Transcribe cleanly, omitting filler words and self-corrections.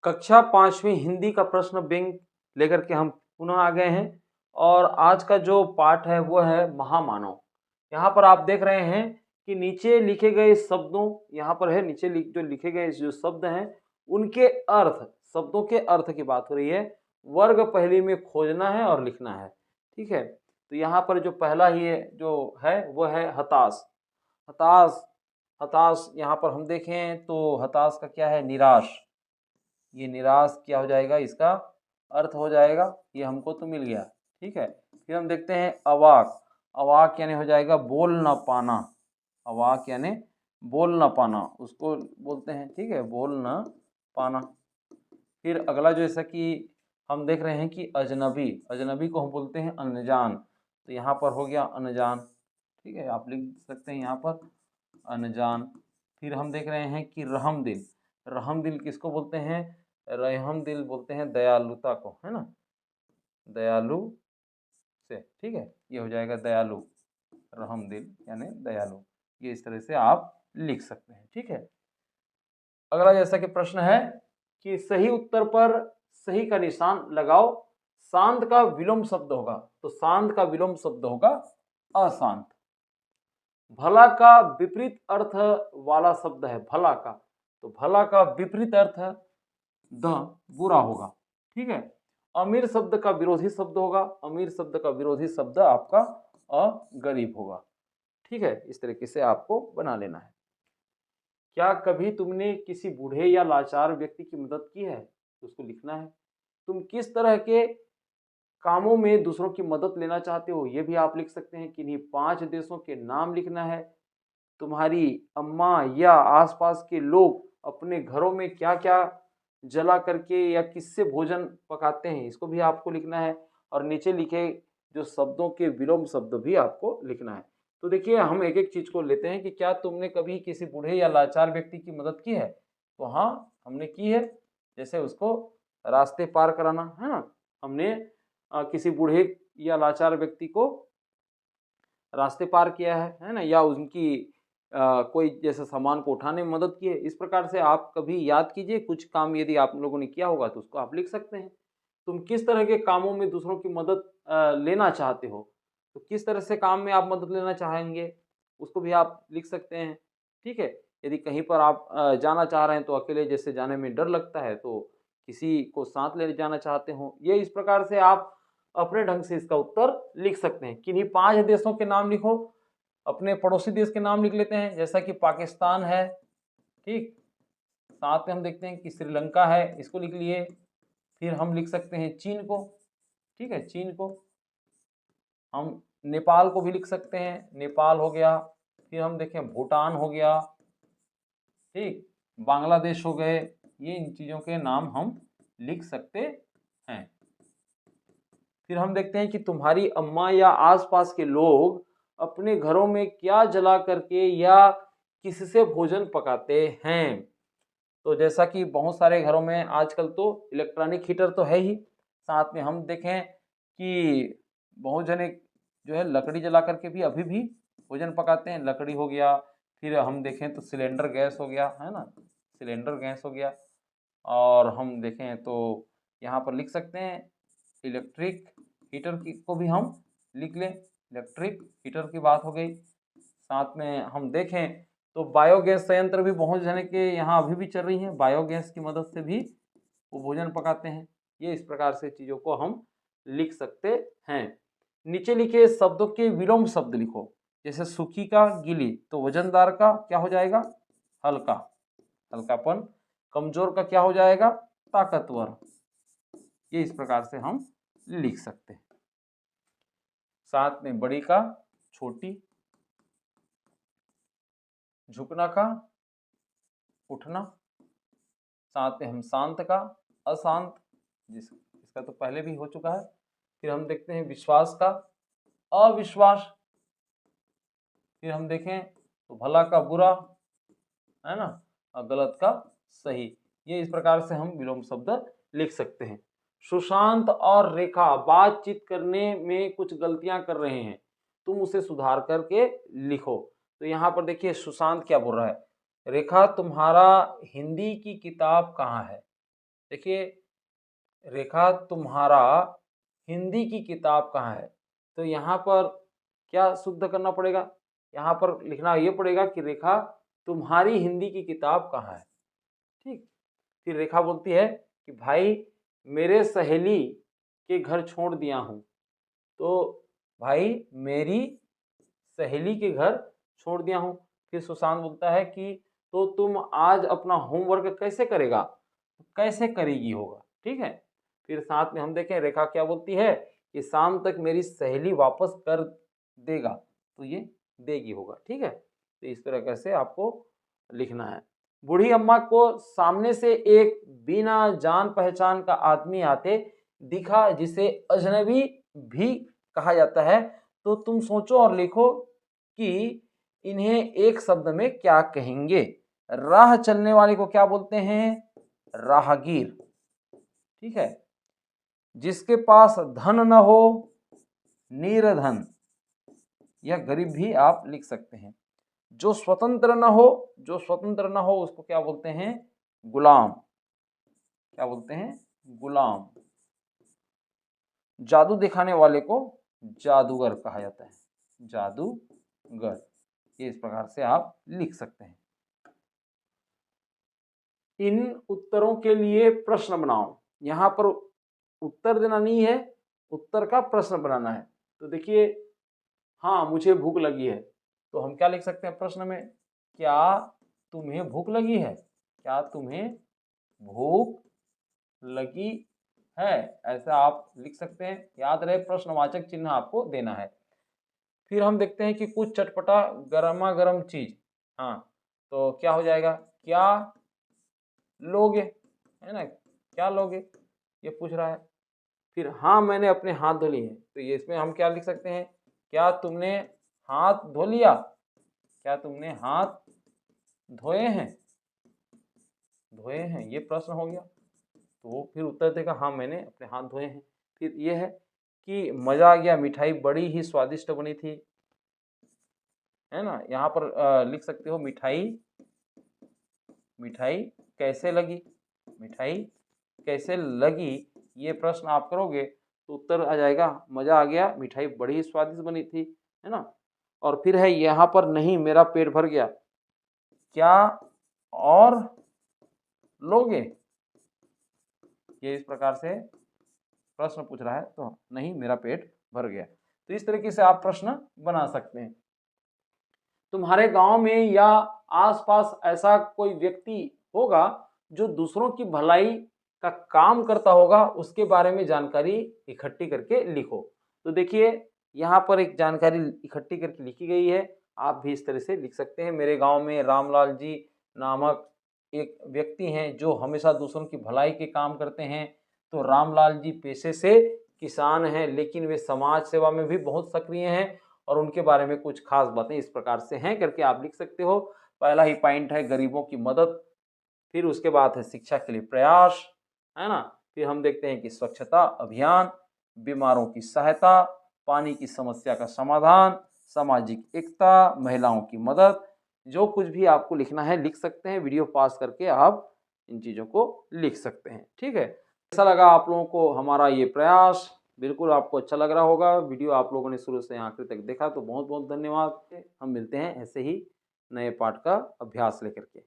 कक्षा 5वीं हिंदी का प्रश्न बैंक लेकर के हम पुनः आ गए हैं और आज का जो पाठ है वो है महामानव। यहाँ पर आप देख रहे हैं कि नीचे लिखे गए शब्दों यहाँ पर है नीचे जो लिखे गए जो शब्द हैं उनके अर्थ, शब्दों के अर्थ की बात हो रही है। वर्ग पहली में खोजना है और लिखना है। ठीक है, तो यहाँ पर जो पहला ही है जो है वो है हताश। हताश हताश यहाँ पर हम देखें तो हताश का क्या है, निराश। ये निराश क्या हो जाएगा, इसका अर्थ हो जाएगा, ये हमको तो मिल गया। ठीक है, फिर हम देखते हैं अवाक। अवाक यानी हो जाएगा बोल ना पाना। अवाक यानी बोल ना पाना, उसको बोलते हैं। ठीक है, बोल ना पाना। फिर अगला जैसा कि हम देख रहे हैं कि अजनबी, अजनबी को हम बोलते हैं अनजान, तो यहाँ पर हो गया अनजान। ठीक है, आप लिख सकते हैं यहाँ पर अनजान। फिर हम देख रहे हैं कि रहमदिल। रहमदिल किसको बोलते हैं, रहमदिल बोलते हैं दयालुता को, है ना, दयालु से। ठीक है, ये हो जाएगा दयालु, रहमदिल यानी दयालु। ये इस तरह से आप लिख सकते हैं। ठीक है, अगला जैसा कि प्रश्न है कि सही उत्तर पर सही का निशान लगाओ। शांत का विलोम शब्द होगा, तो शांत का विलोम शब्द होगा अशांत। भला का विपरीत अर्थ वाला शब्द है भला का, तो भला का विपरीत अर्थ द बुरा होगा। ठीक है, अमीर शब्द का विरोधी शब्द होगा, अमीर शब्द का विरोधी शब्द आपका गरीब होगा। ठीक है, इस तरीके से आपको बना लेना है। क्या कभी तुमने किसी बूढ़े या लाचार व्यक्ति की मदद की है, तो उसको लिखना है। तुम किस तरह के कामों में दूसरों की मदद लेना चाहते हो, ये भी आप लिख सकते हैं। किन्हीं 5 देशों के नाम लिखना है। तुम्हारी अम्मा या आसपास के लोग अपने घरों में क्या क्या जला करके या किससे भोजन पकाते हैं, इसको भी आपको लिखना है। और नीचे लिखे जो शब्दों के विलोम शब्द भी आपको लिखना है। तो देखिए, हम एक एक चीज को लेते हैं कि क्या तुमने कभी किसी बूढ़े या लाचार व्यक्ति की मदद की है, तो हाँ हमने की है। जैसे उसको रास्ते पार कराना, है ना, हमने किसी बूढ़े या लाचार व्यक्ति को रास्ते पार किया है ना, या उनकी कोई जैसे सामान को उठाने में मदद की है। इस प्रकार से आप कभी याद कीजिए, कुछ काम यदि आप लोगों ने किया होगा तो उसको आप लिख सकते हैं। तुम किस तरह के कामों में दूसरों की मदद लेना चाहते हो, तो किस तरह से काम में आप मदद लेना चाहेंगे, उसको भी आप लिख सकते हैं। ठीक है, यदि कहीं पर आप जाना चाह रहे हैं तो अकेले जैसे जाने में डर लगता है, तो किसी को साथ ले जाना चाहते हो, ये इस प्रकार से आप अपने ढंग से इसका उत्तर लिख सकते हैं। किन्हीं 5 देशों के नाम लिखो, अपने पड़ोसी देश के नाम लिख लेते हैं, जैसा कि पाकिस्तान है। ठीक, साथ में हम देखते हैं कि श्रीलंका है, इसको लिख लिए। फिर हम लिख सकते हैं चीन को। ठीक है, चीन को। हम नेपाल को भी लिख सकते हैं, नेपाल हो गया। फिर हम देखें भूटान हो गया। ठीक, बांग्लादेश हो गए। ये इन चीज़ों के नाम हम लिख सकते हैं। फिर हम देखते हैं कि तुम्हारी अम्मा या आसपास के लोग अपने घरों में क्या जला करके या किससे भोजन पकाते हैं। तो जैसा कि बहुत सारे घरों में आजकल तो इलेक्ट्रॉनिक हीटर तो है ही, साथ में हम देखें कि बहुत जने जो है लकड़ी जला करके भी अभी भी भोजन पकाते हैं। लकड़ी हो गया, फिर हम देखें तो सिलेंडर गैस हो गया, है ना, सिलेंडर गैस हो गया। और हम देखें तो यहाँ पर लिख सकते हैं इलेक्ट्रिक हीटर की को भी हम लिख लें, इलेक्ट्रिक हीटर की बात हो गई। साथ में हम देखें तो बायोगैस संयंत्र भी बहुत जने के यहाँ अभी भी चल रही हैं, बायोगैस की मदद से भी वो भोजन पकाते हैं। ये इस प्रकार से चीज़ों को हम लिख सकते हैं। नीचे लिखे शब्दों के विलोम शब्द लिखो, जैसे सूखी का गीली, तो वजनदार का क्या हो जाएगा, हल्का, हल्कापन। कमजोर का क्या हो जाएगा, ताकतवर। ये इस प्रकार से हम लिख सकते हैं। साथ में बड़ी का छोटी, झुकना का उठना, साथ में हम शांत का अशांत, इसका तो पहले भी हो चुका है। फिर हम देखते हैं विश्वास का अविश्वास। फिर हम देखें तो भला का बुरा, है ना, और गलत का सही। ये इस प्रकार से हम विलोम शब्द लिख सकते हैं। सुशांत और रेखा बातचीत करने में कुछ गलतियां कर रहे हैं, तुम उसे सुधार करके लिखो। तो यहाँ पर देखिए सुशांत क्या बोल रहा है, रेखा तुम्हारा हिंदी की किताब कहाँ है। देखिए, रेखा तुम्हारा हिंदी की किताब कहाँ है? तो यहाँ पर क्या शुद्ध करना पड़ेगा? यहाँ पर लिखना ये पड़ेगा कि रेखा तुम्हारी हिंदी की किताब कहाँ है? ठीक। फिर रेखा बोलती है कि भाई मेरे सहेली के घर छोड़ दिया हूँ। तो भाई मेरी सहेली के घर छोड़ दिया हूँ। फिर सुशांत बोलता है कि तो तुम आज अपना होमवर्क कैसे करेगा? कैसे करेगी होगा, ठीक है। फिर साथ में हम देखें रेखा क्या बोलती है कि शाम तक मेरी सहेली वापस कर देगा, तो ये देगी होगा, ठीक है। तो इस तरह से आपको लिखना है। बूढ़ी अम्मा को सामने से एक बिना जान पहचान का आदमी आते दिखा, जिसे अजनबी भी कहा जाता है। तो तुम सोचो और लिखो कि इन्हें एक शब्द में क्या कहेंगे। राह चलने वाले को क्या बोलते हैं? राहगीर, ठीक है। जिसके पास धन न हो, निर्धन, यह गरीब भी आप लिख सकते हैं। जो स्वतंत्र न हो, उसको क्या बोलते हैं? गुलाम, क्या बोलते हैं? गुलाम। जादू दिखाने वाले को जादूगर कहा जाता है, जादूगर। ये इस प्रकार से आप लिख सकते हैं। इन उत्तरों के लिए प्रश्न बनाओ। यहाँ पर उत्तर देना नहीं है, उत्तर का प्रश्न बनाना है। तो देखिए, हाँ मुझे भूख लगी है, तो हम क्या लिख सकते हैं प्रश्न में? क्या तुम्हें भूख लगी है? क्या तुम्हें भूख लगी है? ऐसा आप लिख सकते हैं। याद रहे प्रश्नवाचक चिन्ह आपको देना है। फिर हम देखते हैं कि कुछ चटपटा गर्मा गर्म चीज, हाँ तो क्या हो जाएगा? क्या लोगे, है ना? क्या लोगे, ये पूछ रहा है। फिर हाँ मैंने अपने हाथ धो लिए हैं, तो ये इसमें हम क्या लिख सकते हैं? क्या तुमने हाथ धो लिया? क्या तुमने हाथ धोए हैं? धोए हैं, ये प्रश्न हो गया। तो वो फिर उत्तर देगा हाँ मैंने अपने हाथ धोए हैं। फिर ये है कि मज़ा आ गया, मिठाई बड़ी ही स्वादिष्ट बनी थी, है ना? यहाँ पर लिख सकते हो मिठाई, मिठाई कैसे लगी? मिठाई कैसे लगी, ये प्रश्न आप करोगे तो उत्तर आ जाएगा मज़ा आ गया, मिठाई बड़ी ही स्वादिष्ट बनी थी, है ना? और फिर है यहाँ पर नहीं मेरा पेट भर गया, क्या और लोगे? ये इस प्रकार से प्रश्न पूछ रहा है, तो नहीं मेरा पेट भर गया। तो इस तरीके से आप प्रश्न बना सकते हैं। तुम्हारे गांव में या आसपास ऐसा कोई व्यक्ति होगा जो दूसरों की भलाई का काम करता होगा, उसके बारे में जानकारी इकट्ठी करके लिखो। तो देखिए यहाँ पर एक जानकारी इकट्ठी करके लिखी गई है, आप भी इस तरह से लिख सकते हैं। मेरे गांव में रामलाल जी नामक एक व्यक्ति हैं जो हमेशा दूसरों की भलाई के काम करते हैं। तो रामलाल जी पेशे से किसान हैं, लेकिन वे समाज सेवा में भी बहुत सक्रिय हैं और उनके बारे में कुछ खास बातें इस प्रकार से हैं करके आप लिख सकते हो। पहला ही पॉइंट है गरीबों की मदद, फिर उसके बाद है शिक्षा के लिए प्रयास, है ना? फिर हम देखते हैं कि स्वच्छता अभियान, बीमारों की सहायता, पानी की समस्या का समाधान, सामाजिक एकता, महिलाओं की मदद। जो कुछ भी आपको लिखना है लिख सकते हैं, वीडियो पास करके आप इन चीज़ों को लिख सकते हैं, ठीक है। कैसा लगा आप लोगों को हमारा ये प्रयास? बिल्कुल आपको अच्छा लग रहा होगा। वीडियो आप लोगों ने शुरू से आखिर तक देखा तो बहुत बहुत धन्यवाद। हम मिलते हैं ऐसे ही नए पाठ का अभ्यास लेकर के।